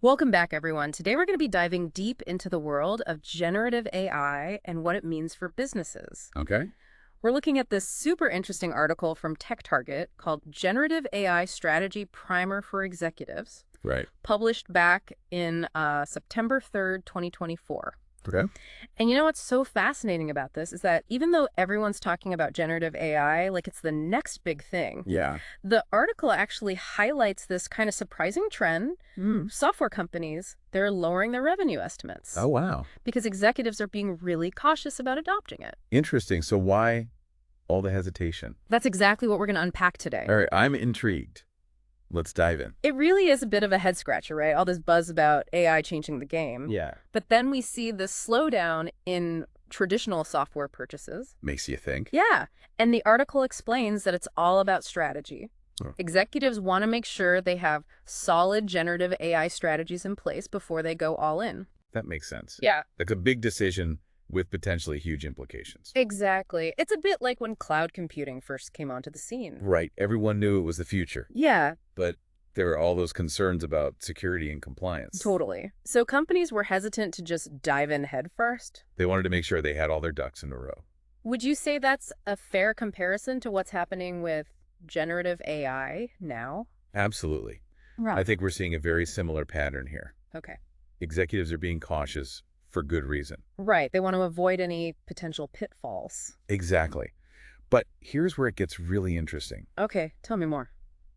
Welcome back, everyone. Today we're going to be diving deep into the world of generative AI and what it means for businesses. Okay. We're looking at this super interesting article from TechTarget called Generative AI Strategy Primer for Executives, Right. published back in September 3rd, 2024. Okay. And you know what's so fascinating about this is that even though everyone's talking about generative AI like it's the next big thing, Yeah. the article actually highlights this kind of surprising trend. Software companies, they're lowering their revenue estimates Oh, wow. because executives are being really cautious about adopting it. Interesting. So why all the hesitation? That's exactly what we're going to unpack today. All right. I'm intrigued. Let's dive in. It really is a bit of a head scratcher, right? All this buzz about AI changing the game. Yeah. But then we see this slowdown in traditional software purchases. Makes you think. Yeah. And the article explains that it's all about strategy. Oh. Executives want to make sure they have solid generative AI strategies in place before they go all in. That makes sense. Yeah. Like a big decision with potentially huge implications. Exactly. It's a bit like when cloud computing first came onto the scene. Right. Everyone knew it was the future, Yeah, but there were all those concerns about security and compliance. totally. So companies were hesitant to just dive in head first. They wanted to make sure they had all their ducks in a row. Would you say that's a fair comparison to what's happening with generative AI now? Absolutely. Right. I think we're seeing a very similar pattern here. Okay. Executives are being cautious for good reason. Right. They want to avoid any potential pitfalls. Exactly. But here's where it gets really interesting. Okay. Tell me more.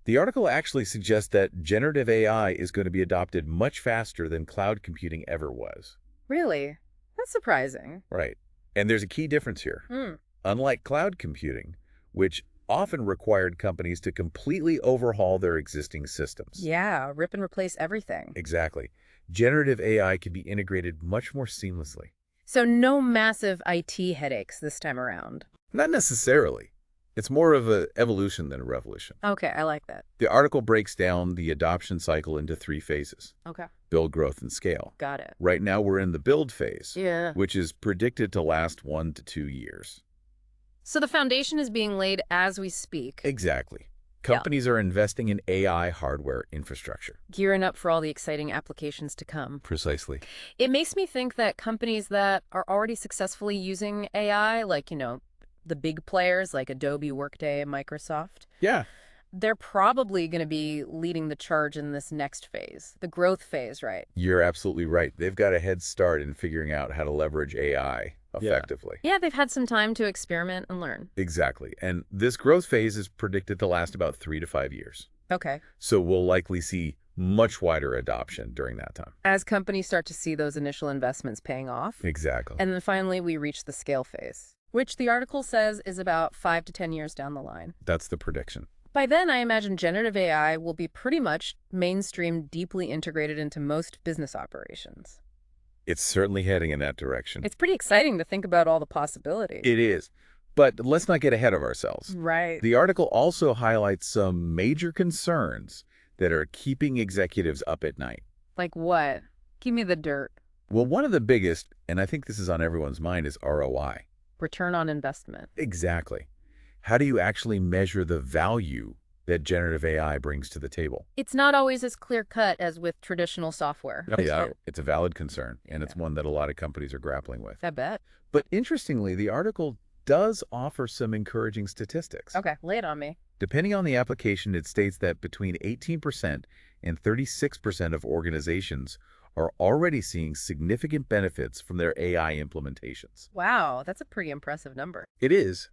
The article actually suggests that generative AI is going to be adopted much faster than cloud computing ever was. Really? That's surprising. Right. And there's a key difference here. Unlike cloud computing, which often required companies to completely overhaul their existing systems. Yeah, rip and replace everything. Exactly. Generative AI can be integrated much more seamlessly. So no massive IT headaches this time around. Not necessarily. It's more of an evolution than a revolution. Okay, I like that. The article breaks down the adoption cycle into 3 phases: Okay. build, growth, and scale. Got it. Right now, we're in the build phase, Yeah. which is predicted to last 1 to 2 years. So the foundation is being laid as we speak, Exactly. Companies are investing in AI hardware infrastructure. gearing up for all the exciting applications to come. Precisely. It makes me think that companies that are already successfully using AI, like, the big players like Adobe, Workday, and Microsoft, Yeah. they're probably going to be leading the charge in this next phase, the growth phase, right? You're absolutely right. They've got a head start in figuring out how to leverage AI effectively. Yeah, they've had some time to experiment and learn. Exactly. And this growth phase is predicted to last about 3 to 5 years. Okay. So we'll likely see much wider adoption during that time. As companies start to see those initial investments paying off. Exactly. And then finally, we reach the scale phase, which the article says is about 5 to 10 years down the line. That's the prediction. By then, I imagine generative AI will be pretty much mainstream, deeply integrated into most business operations. It's certainly heading in that direction. It's pretty exciting to think about all the possibilities. It is. But let's not get ahead of ourselves. Right. The article also highlights some major concerns that are keeping executives up at night. Like what? Give me the dirt. Well, one of the biggest, and I think this is on everyone's mind, is ROI. Return on investment. Exactly. How do you actually measure the value that generative AI brings to the table? It's not always as clear-cut as with traditional software. Yeah, it's a valid concern, and it's one that a lot of companies are grappling with. I bet. But interestingly, the article does offer some encouraging statistics. Okay, lay it on me. Depending on the application, it states that between 18% and 36% of organizations are already seeing significant benefits from their AI implementations. Wow, that's a pretty impressive number. It is,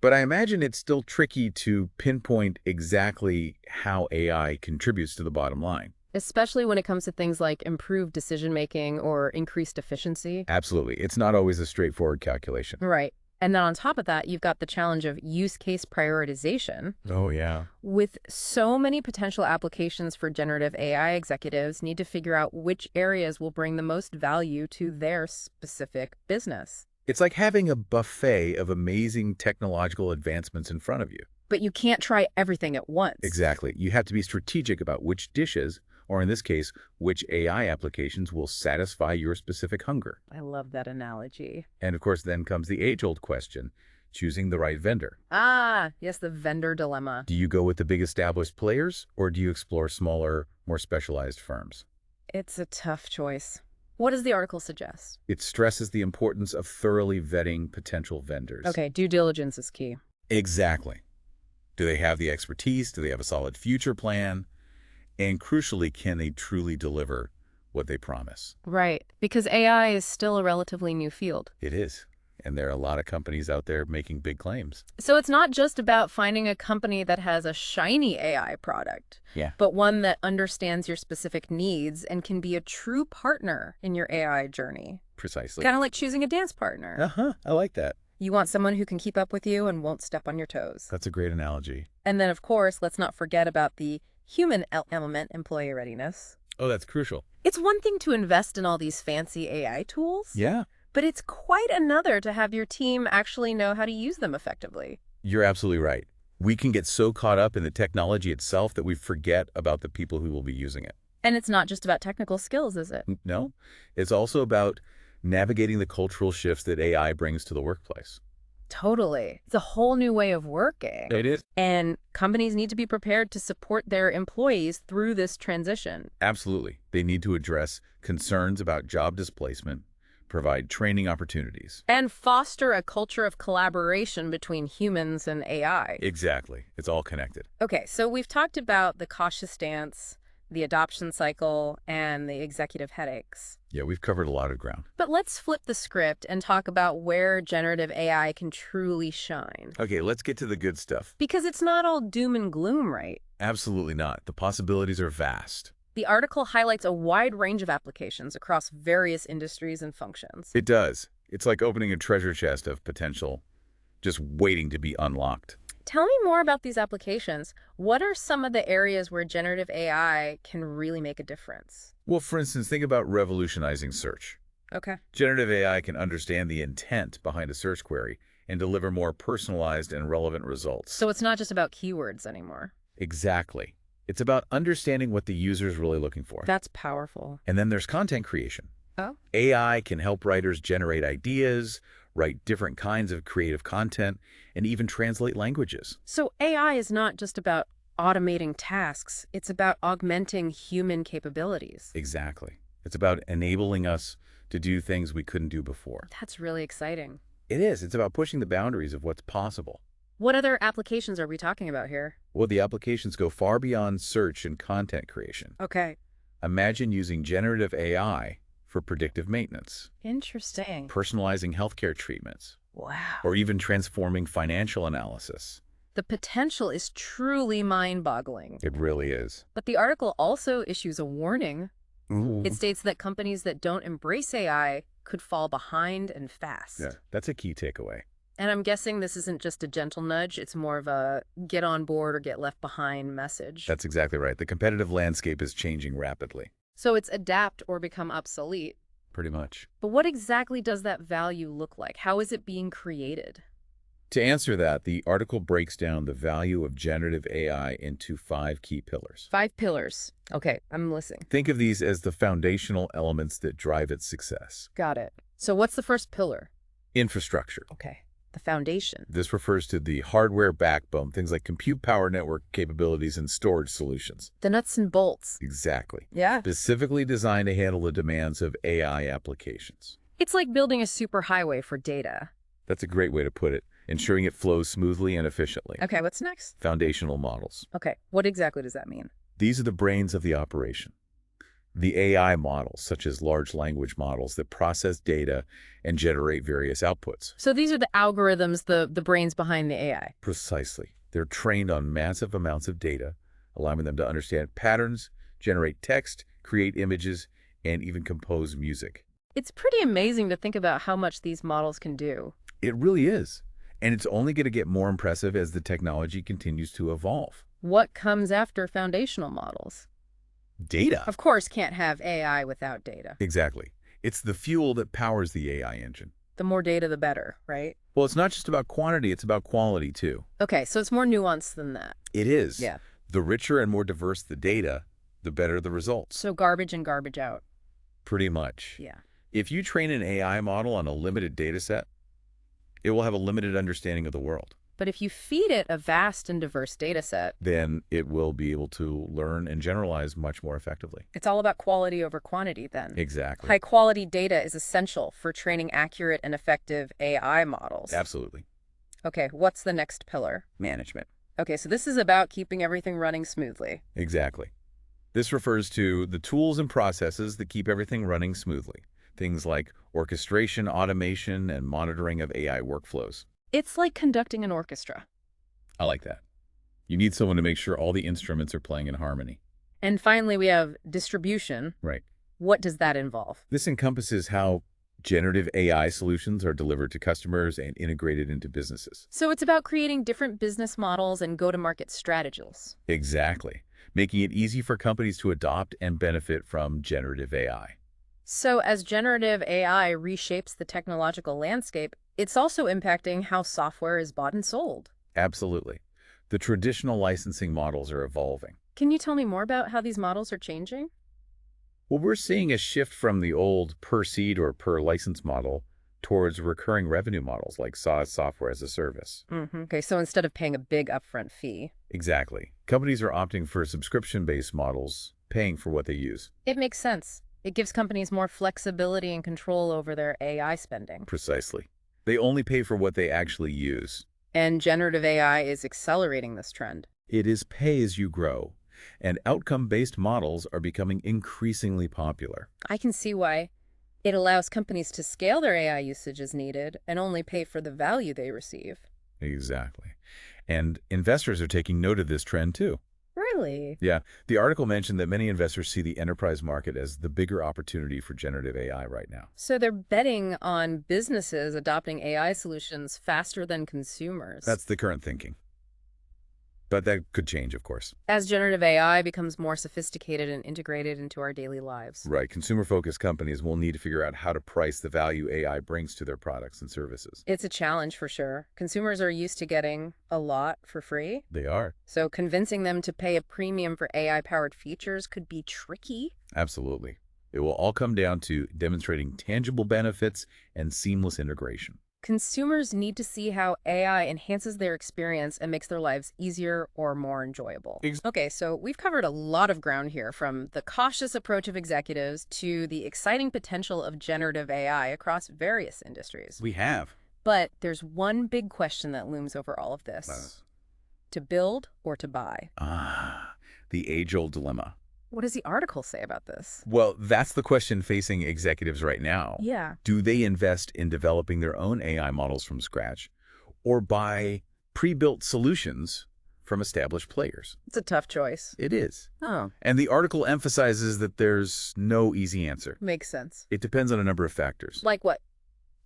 but I imagine it's still tricky to pinpoint exactly how AI contributes to the bottom line. Especially when it comes to things like improved decision-making or increased efficiency. Absolutely. It's not always a straightforward calculation. Right. And then on top of that, you've got the challenge of use case prioritization. Oh, yeah. With so many potential applications for generative AI, executives need to figure out which areas will bring the most value to their specific business. It's like having a buffet of amazing technological advancements in front of you. But you can't try everything at once. Exactly. You have to be strategic about which dishes, or in this case, which AI applications will satisfy your specific hunger. I love that analogy. And of course, then comes the age-old question, choosing the right vendor. Ah, yes, the vendor dilemma. Do you go with the big established players, or do you explore smaller, more specialized firms? It's a tough choice. What does the article suggest? It stresses the importance of thoroughly vetting potential vendors. Okay, due diligence is key. Exactly. Do they have the expertise? Do they have a solid future plan? And crucially, can they truly deliver what they promise? Right, because AI is still a relatively new field. It is. And there are a lot of companies out there making big claims. So it's not just about finding a company that has a shiny AI product, Yeah. but one that understands your specific needs and can be a true partner in your AI journey. Precisely. Kind of like choosing a dance partner. Uh-huh. I like that. You want someone who can keep up with you and won't step on your toes. That's a great analogy. And then, of course, let's not forget about the human element, employee readiness. Oh, that's crucial. It's one thing to invest in all these fancy AI tools, Yeah. but it's quite another to have your team actually know how to use them effectively. You're absolutely right. We can get so caught up in the technology itself that we forget about the people who will be using it. And it's not just about technical skills, is it? No, it's also about navigating the cultural shifts that AI brings to the workplace. Totally. It's a whole new way of working. It is. And companies need to be prepared to support their employees through this transition. Absolutely. They need to address concerns about job displacement, provide training opportunities. And foster a culture of collaboration between humans and AI. Exactly. It's all connected. Okay, so we've talked about the cautious stance, the adoption cycle, and the executive headaches. Yeah, we've covered a lot of ground. But let's flip the script and talk about where generative AI can truly shine. Okay, let's get to the good stuff. Because it's not all doom and gloom, right? Absolutely not. The possibilities are vast. The article highlights a wide range of applications across various industries and functions. It does. It's like opening a treasure chest of potential, just waiting to be unlocked. Tell me more about these applications. What are some of the areas where generative AI can really make a difference? Well, for instance, think about revolutionizing search. Okay. Generative AI can understand the intent behind a search query and deliver more personalized and relevant results. So it's not just about keywords anymore. Exactly. It's about understanding what the user is really looking for. That's powerful. And then there's content creation. Oh? AI can help writers generate ideas, write different kinds of creative content, and even translate languages. So AI is not just about automating tasks. It's about augmenting human capabilities. Exactly. It's about enabling us to do things we couldn't do before. That's really exciting. It is. It's about pushing the boundaries of what's possible. What other applications are we talking about here? Well, the applications go far beyond search and content creation. Okay. Imagine using generative AI for predictive maintenance, Interesting. personalizing healthcare treatments, Wow. or even transforming financial analysis. The potential is truly mind-boggling. It really is. But the article also issues a warning. Ooh. It states that companies that don't embrace AI could fall behind and fast. Yeah, that's a key takeaway. And I'm guessing this isn't just a gentle nudge, it's more of a get on board or get left behind message. That's exactly right. The competitive landscape is changing rapidly. So it's adapt or become obsolete. Pretty much. But what exactly does that value look like? How is it being created? To answer that, the article breaks down the value of generative AI into 5 key pillars. 5 pillars. Okay, I'm listening. Think of these as the foundational elements that drive its success. Got it. So what's the first pillar? Infrastructure. Okay, the foundation. This refers to the hardware backbone, things like compute power network capabilities and storage solutions. The nuts and bolts. Exactly. Yeah. Specifically designed to handle the demands of AI applications. It's like building a superhighway for data. That's a great way to put it, ensuring it flows smoothly and efficiently. Okay, what's next? Foundational models. Okay, what exactly does that mean? These are the brains of the operation. The AI models, such as large language models that process data and generate various outputs. So these are the algorithms, the brains behind the AI. Precisely. They're trained on massive amounts of data, allowing them to understand patterns, generate text, create images, and even compose music. It's pretty amazing to think about how much these models can do. It really is. And it's only going to get more impressive as the technology continues to evolve. What comes after foundational models? Data. Of course, can't have AI without data. Exactly. It's the fuel that powers the AI engine. The more data, the better, right? Well, it's not just about quantity, it's about quality too. Okay, so it's more nuanced than that. It is. Yeah. The richer and more diverse the data, the better the results. So garbage in, garbage out. Pretty much. Yeah. If you train an AI model on a limited data set, it will have a limited understanding of the world. But if you feed it a vast and diverse data set, then it will be able to learn and generalize much more effectively. it's all about quality over quantity then. Exactly. High-quality data is essential for training accurate and effective AI models. Absolutely. Okay, what's the next pillar? Management. Okay, so this is about keeping everything running smoothly. Exactly. This refers to the tools and processes that keep everything running smoothly. Things like orchestration, automation, and monitoring of AI workflows. It's like conducting an orchestra. I like that. You need someone to make sure all the instruments are playing in harmony. And finally, we have distribution. Right. What does that involve? This encompasses how generative AI solutions are delivered to customers and integrated into businesses. So it's about creating different business models and go-to-market strategies. Exactly. Making it easy for companies to adopt and benefit from generative AI. So as generative AI reshapes the technological landscape, it's also impacting how software is bought and sold. Absolutely. The traditional licensing models are evolving. Can you tell me more about how these models are changing? Well, we're seeing a shift from the old per-seat or per-license model towards recurring revenue models like SaaS, software as a service. Okay, so instead of paying a big upfront fee. Exactly. Companies are opting for subscription-based models, paying for what they use. It makes sense. It gives companies more flexibility and control over their AI spending. Precisely. They only pay for what they actually use. And generative AI is accelerating this trend. It is pay as you grow, and outcome-based models are becoming increasingly popular. I can see why. It allows companies to scale their AI usage as needed and only pay for the value they receive. Exactly. And investors are taking note of this trend too. Really? Yeah, the article mentioned that many investors see the enterprise market as the bigger opportunity for generative AI right now. So they're betting on businesses adopting AI solutions faster than consumers. That's the current thinking. But that could change, of course. As generative AI becomes more sophisticated and integrated into our daily lives. Right. Consumer-focused companies will need to figure out how to price the value AI brings to their products and services. It's a challenge for sure. Consumers are used to getting a lot for free. They are. So convincing them to pay a premium for AI-powered features could be tricky. Absolutely. It will all come down to demonstrating tangible benefits and seamless integration. Consumers need to see how AI enhances their experience and makes their lives easier or more enjoyable. Okay, so we've covered a lot of ground here, from the cautious approach of executives to the exciting potential of generative AI across various industries. We have. But there's one big question that looms over all of this. To build or to buy? The age-old dilemma. What does the article say about this? Well, that's the question facing executives right now. Yeah. Do they invest in developing their own AI models from scratch or buy pre-built solutions from established players? It's a tough choice. It is. Oh. And the article emphasizes that there's no easy answer. Makes sense. It depends on a number of factors. Like what?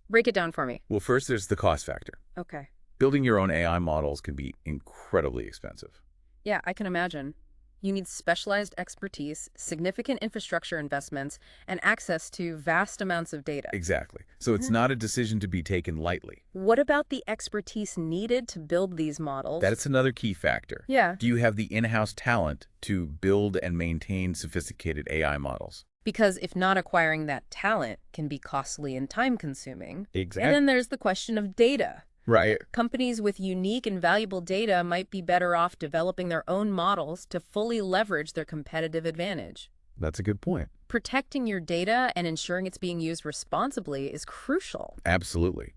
Break it down for me. Well, first, there's the cost factor. Okay. Building your own AI models can be incredibly expensive. Yeah, I can imagine. You need specialized expertise, significant infrastructure investments, and access to vast amounts of data. Exactly. So it's not a decision to be taken lightly. What about the expertise needed to build these models? That's another key factor. Yeah. Do you have the in-house talent to build and maintain sophisticated AI models? Because if not, acquiring that talent can be costly and time-consuming. Exactly. And then there's the question of data. Right. Companies with unique and valuable data might be better off developing their own models to fully leverage their competitive advantage. That's a good point. Protecting your data and ensuring it's being used responsibly is crucial. Absolutely.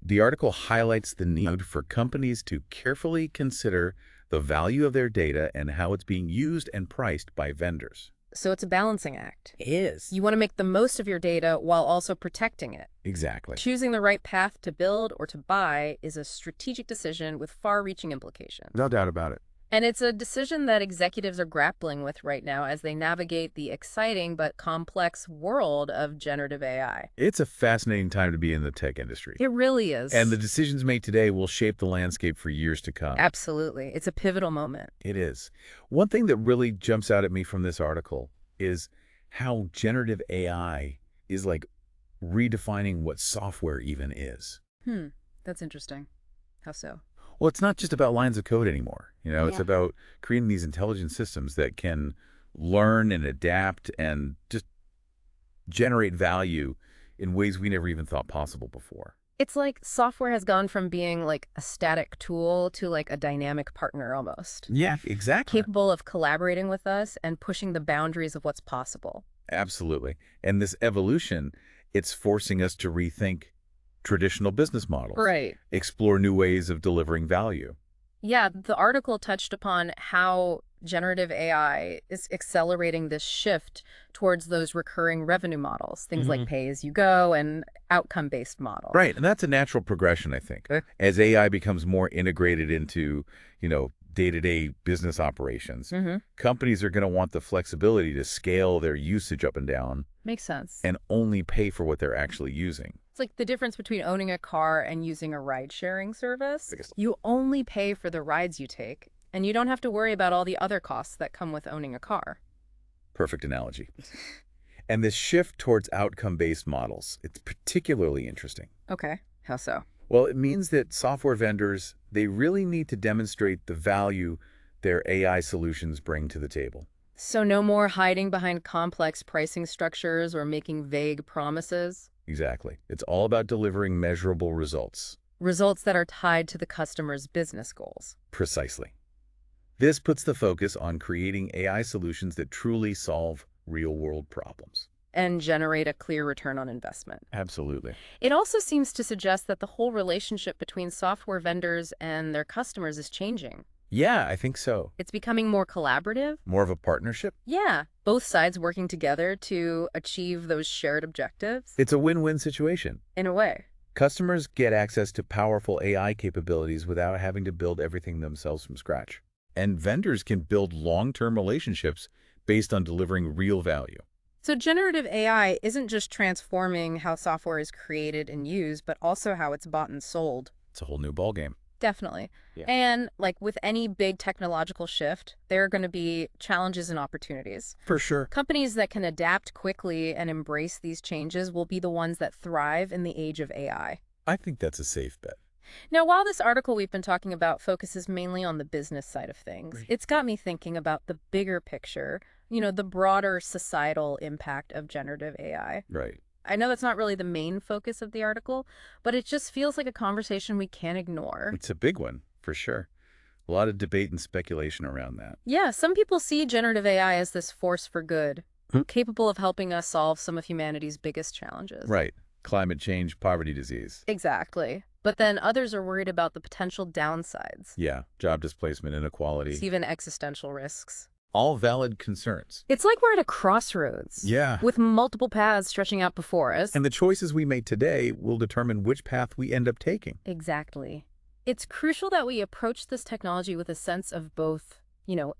The article highlights the need for companies to carefully consider the value of their data and how it's being used and priced by vendors. So it's a balancing act. It is. You want to make the most of your data while also protecting it. Exactly. Choosing the right path to build or to buy is a strategic decision with far-reaching implications. No doubt about it. And it's a decision that executives are grappling with right now as they navigate the exciting but complex world of generative AI. It's a fascinating time to be in the tech industry. It really is. And the decisions made today will shape the landscape for years to come. Absolutely. It's a pivotal moment. It is. One thing that really jumps out at me from this article is how generative AI is like redefining what software even is. That's interesting. How so? Well, it's not just about lines of code anymore. It's Yeah. about creating these intelligent systems that can learn and adapt and just generate value in ways we never even thought possible before. It's like software has gone from being like a static tool to like a dynamic partner almost, Yeah, exactly. capable of collaborating with us and pushing the boundaries of what's possible. Absolutely. And this evolution, it's forcing us to rethink traditional business models, Right. explore new ways of delivering value. Yeah, the article touched upon how generative AI is accelerating this shift towards those recurring revenue models, things like Hmm. pay as you go and outcome-based model. Right, and that's a natural progression, I think. As AI becomes more integrated into, day-to-day business operations, Mm-hmm. companies are going to want the flexibility to scale their usage up and down Makes sense. and only pay for what they're actually using. It's like the difference between owning a car and using a ride-sharing service. Because- You only pay for the rides you take, and you don't have to worry about all the other costs that come with owning a car. Perfect analogy. And this shift towards outcome-based models, it's particularly interesting. Okay, how so? Well, it means that software vendors, they really need to demonstrate the value their AI solutions bring to the table. So no more hiding behind complex pricing structures or making vague promises? Exactly. It's all about delivering measurable results. Results that are tied to the customer's business goals. Precisely. This puts the focus on creating AI solutions that truly solve real-world problems. And generate a clear return on investment. Absolutely. It also seems to suggest that the whole relationship between software vendors and their customers is changing. Yeah, I think so. It's becoming more collaborative. More of a partnership? Yeah, both sides working together to achieve those shared objectives. It's a win-win situation. In a way. Customers get access to powerful AI capabilities without having to build everything themselves from scratch. And vendors can build long-term relationships based on delivering real value. So generative AI isn't just transforming how software is created and used, but also how it's bought and sold. It's a whole new ballgame. Definitely. Yeah. And like with any big technological shift, there are going to be challenges and opportunities. For sure. Companies that can adapt quickly and embrace these changes will be the ones that thrive in the age of AI. I think that's a safe bet. Now, while this article we've been talking about focuses mainly on the business side of things, Right. it's got me thinking about the bigger picture, the broader societal impact of generative AI. Right. I know that's not really the main focus of the article, but it just feels like a conversation we can't ignore. It's a big one, for sure. A lot of debate and speculation around that. Yeah, some people see generative AI as this force for good, capable of helping us solve some of humanity's biggest challenges. Right. Climate change, poverty, disease. Exactly. But then others are worried about the potential downsides, Yeah. Job displacement, inequality. even existential risks. All valid concerns. It's like we're at a crossroads. Yeah. With multiple paths stretching out before us. And the choices we make today will determine which path we end up taking. Exactly. It's crucial that we approach this technology with a sense of both,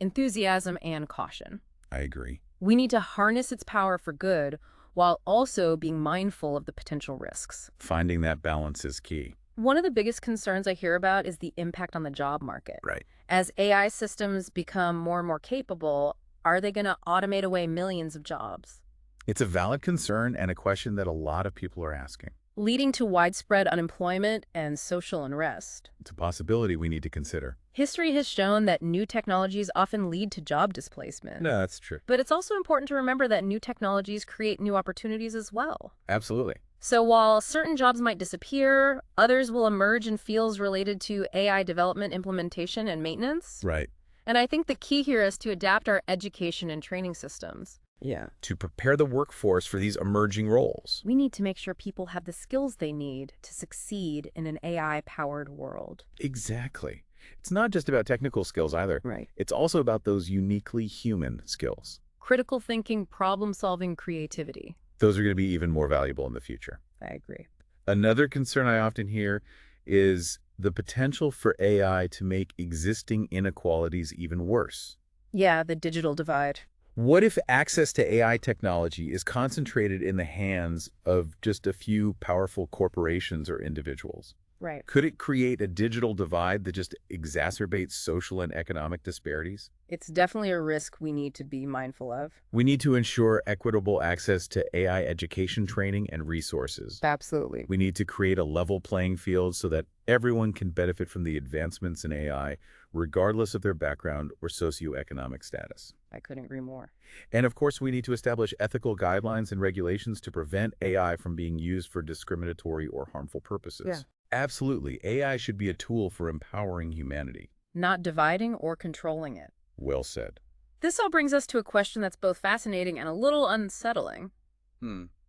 enthusiasm and caution. I agree. We need to harness its power for good while also being mindful of the potential risks. Finding that balance is key. One of the biggest concerns I hear about is the impact on the job market. Right. As AI systems become more and more capable, are they going to automate away millions of jobs, It's a valid concern and a question that a lot of people are asking. leading to widespread unemployment and social unrest? It's a possibility we need to consider. History has shown that new technologies often lead to job displacement. No, that's true. But it's also important to remember that new technologies create new opportunities as well. Absolutely. So while certain jobs might disappear, others will emerge in fields related to AI development, implementation, and maintenance. Right. And I think the key here is to adapt our education and training systems. Yeah. To prepare the workforce for these emerging roles. We need to make sure people have the skills they need to succeed in an AI-powered world. Exactly. It's not just about technical skills either. Right. It's also about those uniquely human skills. Critical thinking, problem-solving, creativity. Those are going to be even more valuable in the future. I agree. Another concern I often hear is the potential for AI to make existing inequalities even worse. Yeah, the digital divide. What if access to AI technology is concentrated in the hands of just a few powerful corporations or individuals? Right. Could it create a digital divide that just exacerbates social and economic disparities? It's definitely a risk we need to be mindful of. We need to ensure equitable access to AI education training and resources. Absolutely. We need to create a level playing field so that everyone can benefit from the advancements in AI, regardless of their background or socioeconomic status. I couldn't agree more. And of course, we need to establish ethical guidelines and regulations to prevent AI from being used for discriminatory or harmful purposes. Yeah. Absolutely, AI should be a tool for empowering humanity. Not dividing or controlling it. Well said. This all brings us to a question that's both fascinating and a little unsettling.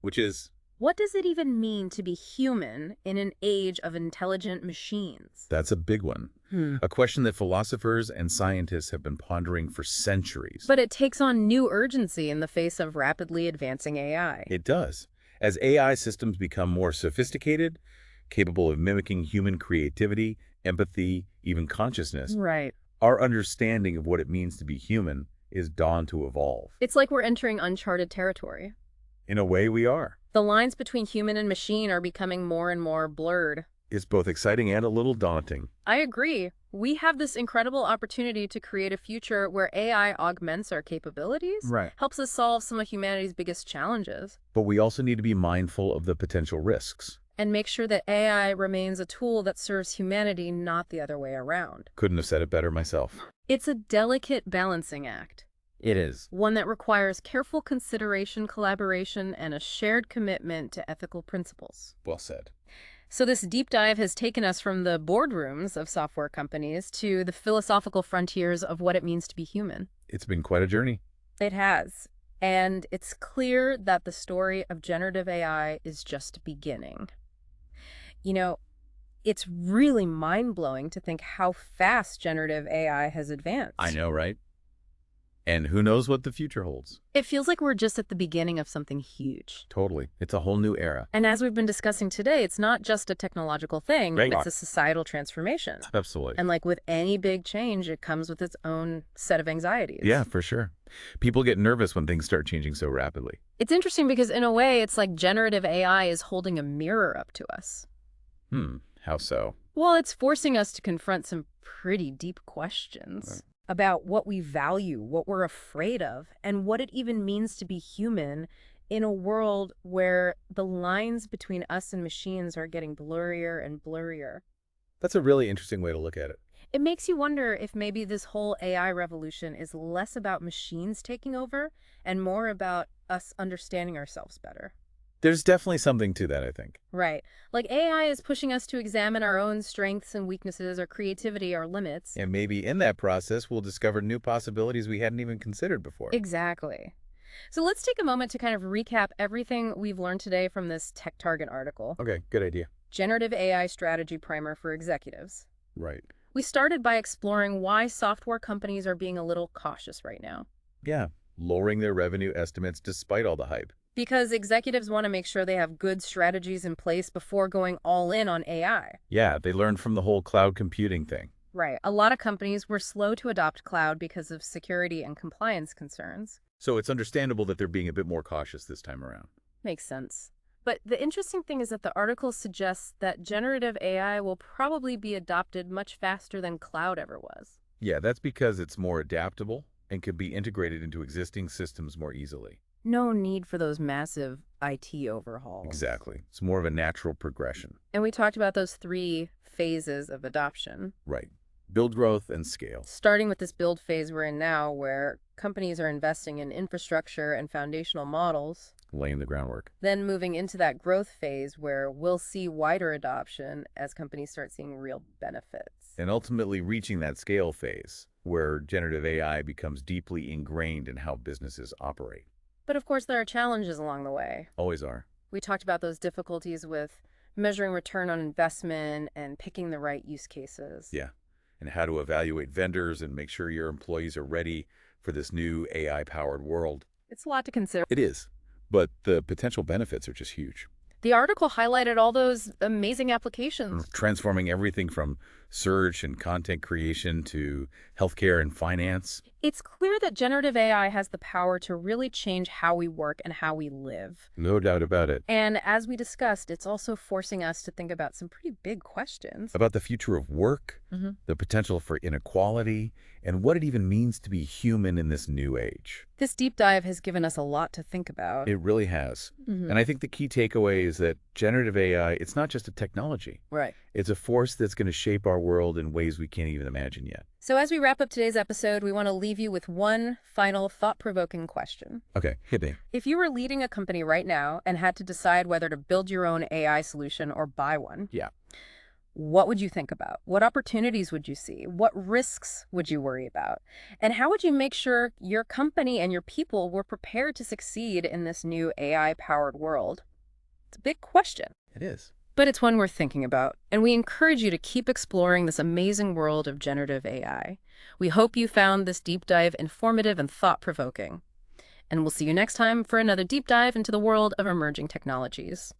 Which is, What does it even mean to be human in an age of intelligent machines? that's a big one. A question that philosophers and scientists have been pondering for centuries. But it takes on new urgency in the face of rapidly advancing AI. It does. As AI systems become more sophisticated, capable of mimicking human creativity, empathy, even consciousness, Right. our understanding of what it means to be human is dawned to evolve. It's like we're entering uncharted territory. In a way, we are. The lines between human and machine are becoming more and more blurred. It's both exciting and a little daunting. I agree. We have this incredible opportunity to create a future where AI augments our capabilities, Right. helps us solve some of humanity's biggest challenges, But we also need to be mindful of the potential risks. and make sure that AI remains a tool that serves humanity, not the other way around. Couldn't have said it better myself. It's a delicate balancing act, It is. one that requires careful consideration, collaboration, and a shared commitment to ethical principles. Well said. So this deep dive has taken us from the boardrooms of software companies to the philosophical frontiers of what it means to be human. It's been quite a journey. It has. And it's clear that the story of generative AI is just beginning. You know, it's really mind-blowing to think how fast generative AI has advanced. I know, right? And who knows what the future holds? It feels like we're just at the beginning of something huge. Totally. It's a whole new era. And as we've been discussing today, it's not just a technological thing, Right. it's a societal transformation. Absolutely. And like with any big change, it comes with its own set of anxieties. Yeah, for sure. People get nervous when things start changing so rapidly. It's interesting because in a way, it's like generative AI is holding a mirror up to us. How so? Well, it's forcing us to confront some pretty deep questions about what we value, what we're afraid of, and what it even means to be human in a world where the lines between us and machines are getting blurrier and blurrier. That's a really interesting way to look at it. It makes you wonder if maybe this whole AI revolution is less about machines taking over and more about us understanding ourselves better. There's definitely something to that, I think. Right. Like AI is pushing us to examine our own strengths and weaknesses, our creativity, our limits. And maybe in that process, we'll discover new possibilities we hadn't even considered before. Exactly. So let's take a moment to kind of recap everything we've learned today from this TechTarget article. Okay, good idea. Generative AI Strategy Primer for Executives. Right. We started by exploring why software companies are being a little cautious right now. Yeah, lowering their revenue estimates despite all the hype. Because executives want to make sure they have good strategies in place before going all in on AI. Yeah, they learned from the whole cloud computing thing. Right. A lot of companies were slow to adopt cloud because of security and compliance concerns. So it's understandable that they're being a bit more cautious this time around. Makes sense. But the interesting thing is that the article suggests that generative AI will probably be adopted much faster than cloud ever was. Yeah, that's because it's more adaptable and can be integrated into existing systems more easily. No need for those massive IT overhauls. Exactly. It's more of a natural progression. And we talked about those 3 phases of adoption. Right. Build growth and scale. Starting with this build phase we're in now, where companies are investing in infrastructure and foundational models. Laying the groundwork. Then moving into that growth phase where we'll see wider adoption as companies start seeing real benefits. And ultimately reaching that scale phase, where generative AI becomes deeply ingrained in how businesses operate. But of course, there are challenges along the way. Always are. We talked about those difficulties with measuring return on investment and picking the right use cases. Yeah. And how to evaluate vendors and make sure your employees are ready for this new AI-powered world. It's a lot to consider. It is. But the potential benefits are just huge. The article highlighted all those amazing applications. Transforming everything from search and content creation to healthcare and finance. It's clear that generative AI has the power to really change how we work and how we live. No doubt about it. And as we discussed, it's also forcing us to think about some pretty big questions. About the future of work, the potential for inequality, and what it even means to be human in this new age. This deep dive has given us a lot to think about. It really has. And I think the key takeaway is that generative AI, it's not just a technology. Right. It's a force that's going to shape our world in ways we can't even imagine yet. So as we wrap up today's episode, we want to leave you with one final thought-provoking question. Okay, hit me. If you were leading a company right now and had to decide whether to build your own AI solution or buy one, Yeah. what would you think about? What opportunities would you see? What risks would you worry about? And how would you make sure your company and your people were prepared to succeed in this new AI-powered world? It's a big question. It is. But it's one worth thinking about, and we encourage you to keep exploring this amazing world of generative AI. We hope you found this deep dive informative and thought-provoking. And we'll see you next time for another deep dive into the world of emerging technologies.